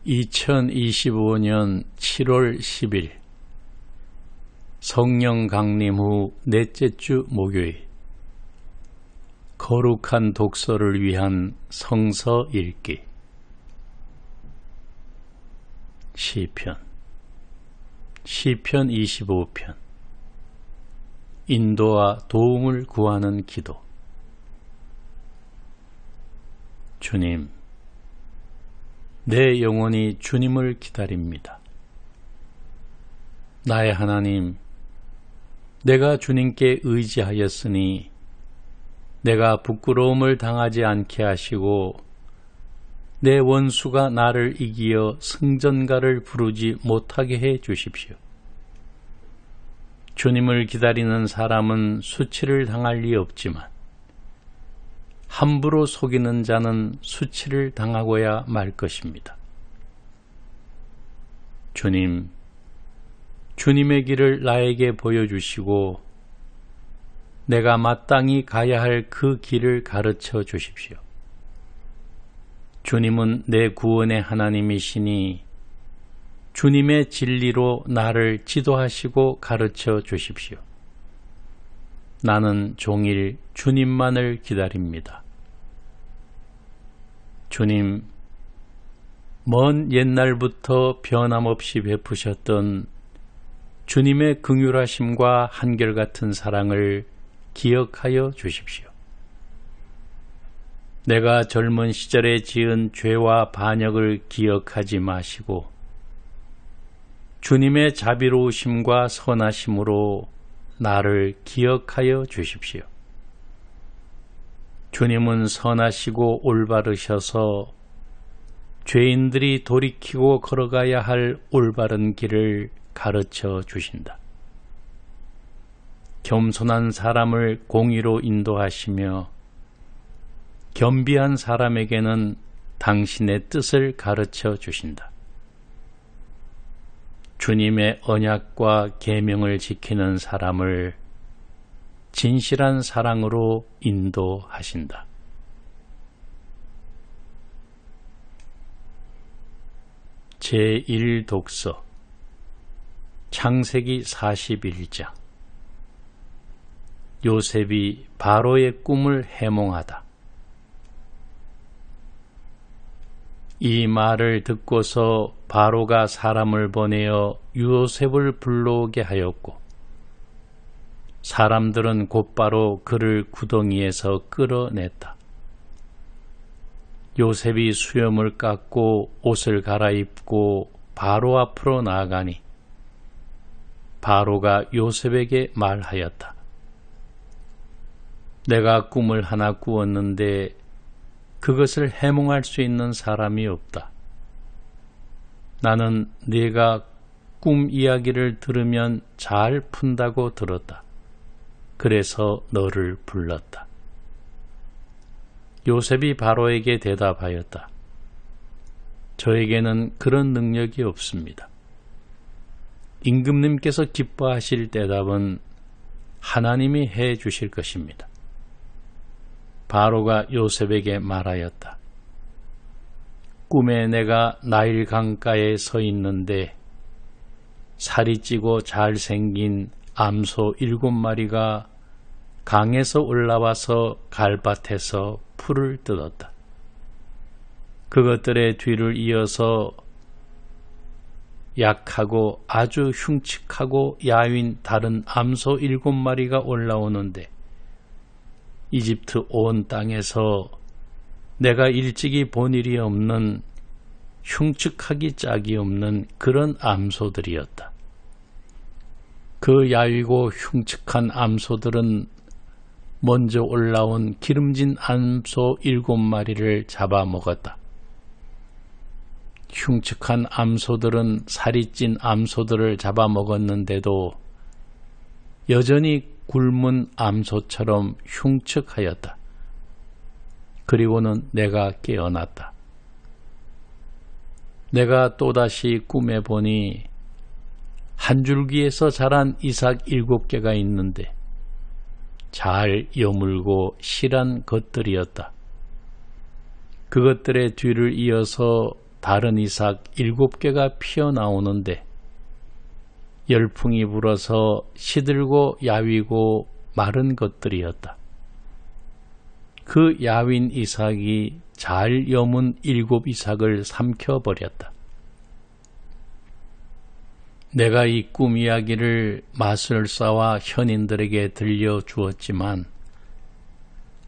2025년 7월 10일 성령 강림 후 넷째 주 목요일, 거룩한 독서를 위한 성서 읽기. 시편 25편. 인도와 도움을 구하는 기도. 주님, 내 영혼이 주님을 기다립니다. 나의 하나님, 내가 주님께 의지하였으니 내가 부끄러움을 당하지 않게 하시고 내 원수가 나를 이기어 승전가를 부르지 못하게 해 주십시오. 주님을 기다리는 사람은 수치를 당할 리 없지만 함부로 속이는 자는 수치를 당하고야 말 것입니다. 주님, 주님의 길을 나에게 보여주시고 내가 마땅히 가야 할 그 길을 가르쳐 주십시오. 주님은 내 구원의 하나님이시니 주님의 진리로 나를 지도하시고 가르쳐 주십시오. 나는 종일 주님만을 기다립니다. 주님, 먼 옛날부터 변함없이 베푸셨던 주님의 긍휼하심과 한결같은 사랑을 기억하여 주십시오. 내가 젊은 시절에 지은 죄와 반역을 기억하지 마시고 주님의 자비로우심과 선하심으로 나를 기억하여 주십시오. 주님은 선하시고 올바르셔서 죄인들이 돌이키고 걸어가야 할 올바른 길을 가르쳐 주신다. 겸손한 사람을 공의로 인도하시며 겸비한 사람에게는 당신의 뜻을 가르쳐 주신다. 주님의 언약과 계명을 지키는 사람을 진실한 사랑으로 인도하신다. 제1독서 창세기 41장. 요셉이 바로의 꿈을 해몽하다. 이 말을 듣고서 바로가 사람을 보내어 요셉을 불러오게 하였고 사람들은 곧바로 그를 구덩이에서 끌어냈다. 요셉이 수염을 깎고 옷을 갈아입고 바로 앞으로 나아가니 바로가 요셉에게 말하였다. 내가 꿈을 하나 꾸었는데 그것을 해몽할 수 있는 사람이 없다. 나는 네가 꿈 이야기를 들으면 잘 푼다고 들었다. 그래서 너를 불렀다. 요셉이 바로에게 대답하였다. 저에게는 그런 능력이 없습니다. 임금님께서 기뻐하실 대답은 하나님이 해 주실 것입니다. 바로가 요셉에게 말하였다. 꿈에 내가 나일 강가에 서 있는데 살이 찌고 잘생긴 암소 7마리가 강에서 올라와서 갈밭에서 풀을 뜯었다. 그것들의 뒤를 이어서 약하고 아주 흉측하고 야윈 다른 암소 7마리가 올라오는데 이집트 온 땅에서 내가 일찍이 본 일이 없는 흉측하기 짝이 없는 그런 암소들이었다. 그 야위고 흉측한 암소들은 먼저 올라온 기름진 암소 7마리를 잡아먹었다. 흉측한 암소들은 살이 찐 암소들을 잡아먹었는데도 여전히 굶은 암소처럼 흉측하였다. 그리고는 내가 깨어났다. 내가 또다시 꿈에 보니 한 줄기에서 자란 이삭 7개가 있는데 잘 여물고 실한 것들이었다. 그것들의 뒤를 이어서 다른 이삭 7개가 피어나오는데 열풍이 불어서 시들고 야위고 마른 것들이었다. 그 야윈 이삭이 잘 여문 7 이삭을 삼켜버렸다. 내가 이 꿈 이야기를 마술사와 현인들에게 들려주었지만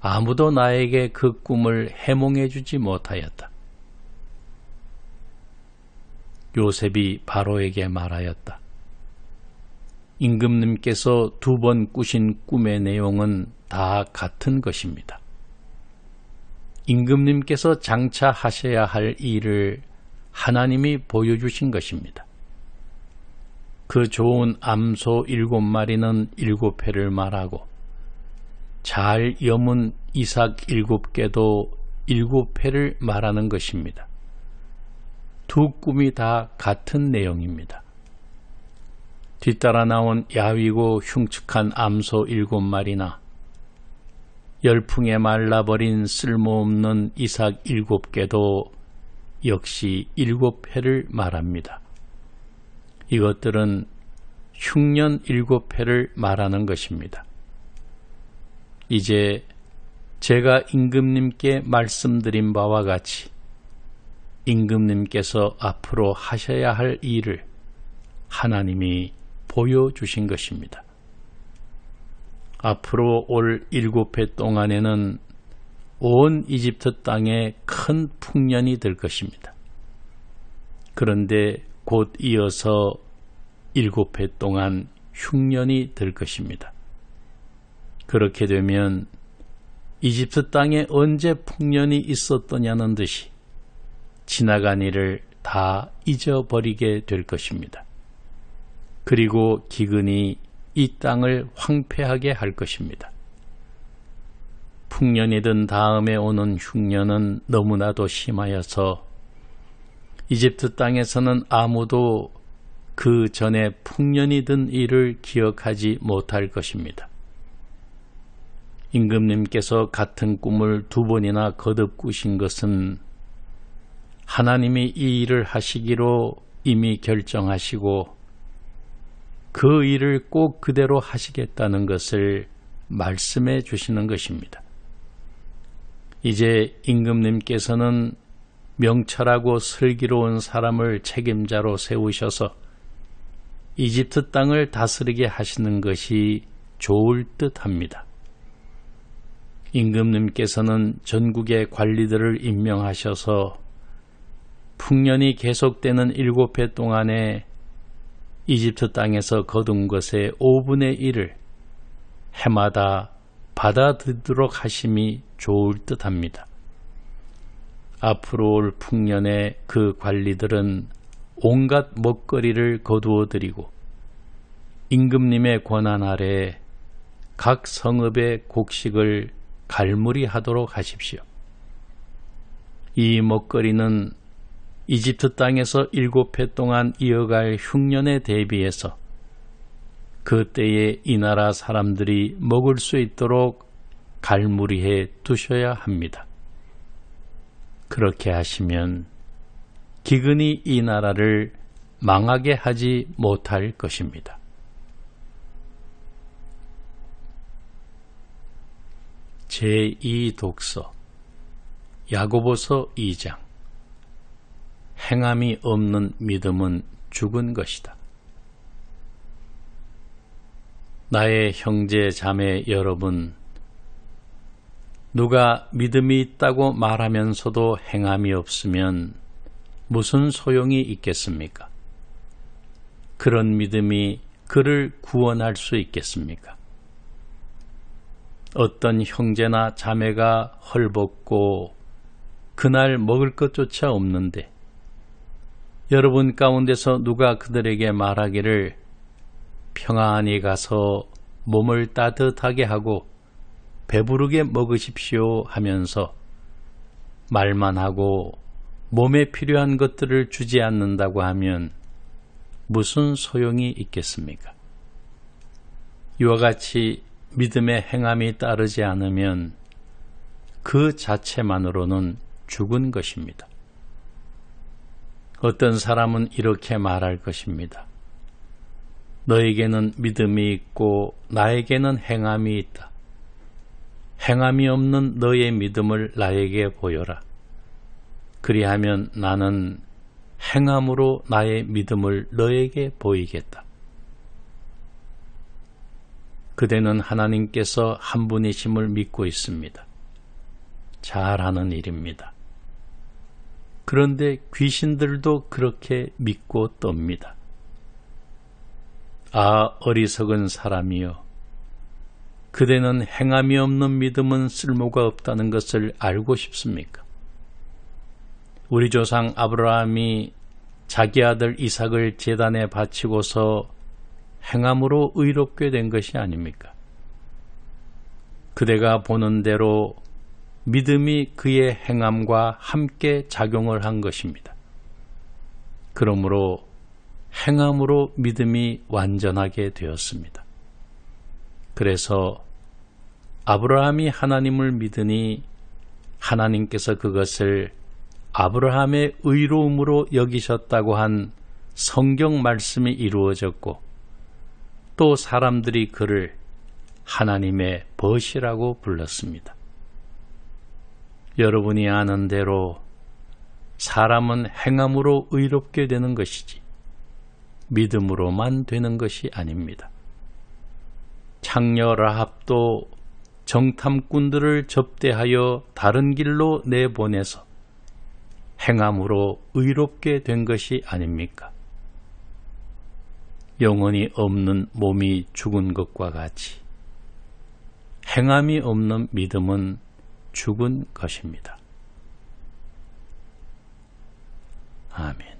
아무도 나에게 그 꿈을 해몽해주지 못하였다. 요셉이 바로에게 말하였다. 임금님께서 2번 꾸신 꿈의 내용은 다 같은 것입니다. 임금님께서 장차 하셔야 할 일을 하나님이 보여주신 것입니다. 그 좋은 암소 7마리는 7회를 말하고 잘 여문 이삭 7개도 7회를 말하는 것입니다. 2 꿈이 다 같은 내용입니다. 뒤따라 나온 야위고 흉측한 암소 7마리나 열풍에 말라버린 쓸모없는 이삭 7개도 역시 7회를 말합니다. 이것들은 흉년 7회를 말하는 것입니다. 이제 제가 임금님께 말씀드린 바와 같이 임금님께서 앞으로 하셔야 할 일을 하나님이 보여주신 것입니다. 앞으로 올 7회 동안에는 온 이집트 땅에 큰 풍년이 될 것입니다. 그런데 곧 이어서 7회 동안 흉년이 될 것입니다. 그렇게 되면 이집트 땅에 언제 풍년이 있었더냐는 듯이 지나간 일을 다 잊어버리게 될 것입니다. 그리고 기근이 이 땅을 황폐하게 할 것입니다. 풍년이 든 다음에 오는 흉년은 너무나도 심하여서 이집트 땅에서는 아무도 그 전에 풍년이 든 일을 기억하지 못할 것입니다. 임금님께서 같은 꿈을 2번이나 거듭 꾸신 것은 하나님이 이 일을 하시기로 이미 결정하시고 그 일을 꼭 그대로 하시겠다는 것을 말씀해 주시는 것입니다. 이제 임금님께서는 명철하고 슬기로운 사람을 책임자로 세우셔서 이집트 땅을 다스리게 하시는 것이 좋을 듯합니다. 임금님께서는 전국의 관리들을 임명하셔서 풍년이 계속되는 7회 동안에 이집트 땅에서 거둔 것의 5분의 1을 해마다 받아들이도록 하심이 좋을 듯합니다. 앞으로 올 풍년에 그 관리들은 온갖 먹거리를 거두어 드리고 임금님의 권한 아래 각 성읍의 곡식을 갈무리하도록 하십시오. 이 먹거리는 이집트 땅에서 7회 동안 이어갈 흉년에 대비해서 그때에 이 나라 사람들이 먹을 수 있도록 갈무리해 두셔야 합니다. 그렇게 하시면 기근이 이 나라를 망하게 하지 못할 것입니다. 제2독서 야고보서 2장 행함이 없는 믿음은 죽은 것이다. 나의 형제 자매 여러분, 누가 믿음이 있다고 말하면서도 행함이 없으면 무슨 소용이 있겠습니까? 그런 믿음이 그를 구원할 수 있겠습니까? 어떤 형제나 자매가 헐벗고 그날 먹을 것조차 없는데 여러분 가운데서 누가 그들에게 말하기를 평안히 가서 몸을 따뜻하게 하고 배부르게 먹으십시오 하면서 말만 하고 몸에 필요한 것들을 주지 않는다고 하면 무슨 소용이 있겠습니까? 이와 같이 믿음의 행함이 따르지 않으면 그 자체만으로는 죽은 것입니다. 어떤 사람은 이렇게 말할 것입니다. 너에게는 믿음이 있고 나에게는 행함이 있다. 행함이 없는 너의 믿음을 나에게 보여라. 그리하면 나는 행함으로 나의 믿음을 너에게 보이겠다. 그대는 하나님께서 한 분이심을 믿고 있습니다. 잘하는 일입니다. 그런데 귀신들도 그렇게 믿고 떱니다. 아, 어리석은 사람이여. 그대는 행함이 없는 믿음은 쓸모가 없다는 것을 알고 싶습니까? 우리 조상 아브라함이 자기 아들 이삭을 제단에 바치고서 행함으로 의롭게 된 것이 아닙니까? 그대가 보는 대로 믿음이 그의 행함과 함께 작용을 한 것입니다. 그러므로 행함으로 믿음이 완전하게 되었습니다. 그래서 아브라함이 하나님을 믿으니 하나님께서 그것을 아브라함의 의로움으로 여기셨다고 한 성경 말씀이 이루어졌고 또 사람들이 그를 하나님의 벗이라고 불렀습니다. 여러분이 아는 대로 사람은 행함으로 의롭게 되는 것이지 믿음으로만 되는 것이 아닙니다. 창녀 라합도 정탐꾼들을 접대하여 다른 길로 내보내서 행함으로 의롭게 된 것이 아닙니까? 영혼이 없는 몸이 죽은 것과 같이 행함이 없는 믿음은 죽은 것입니다. 아멘.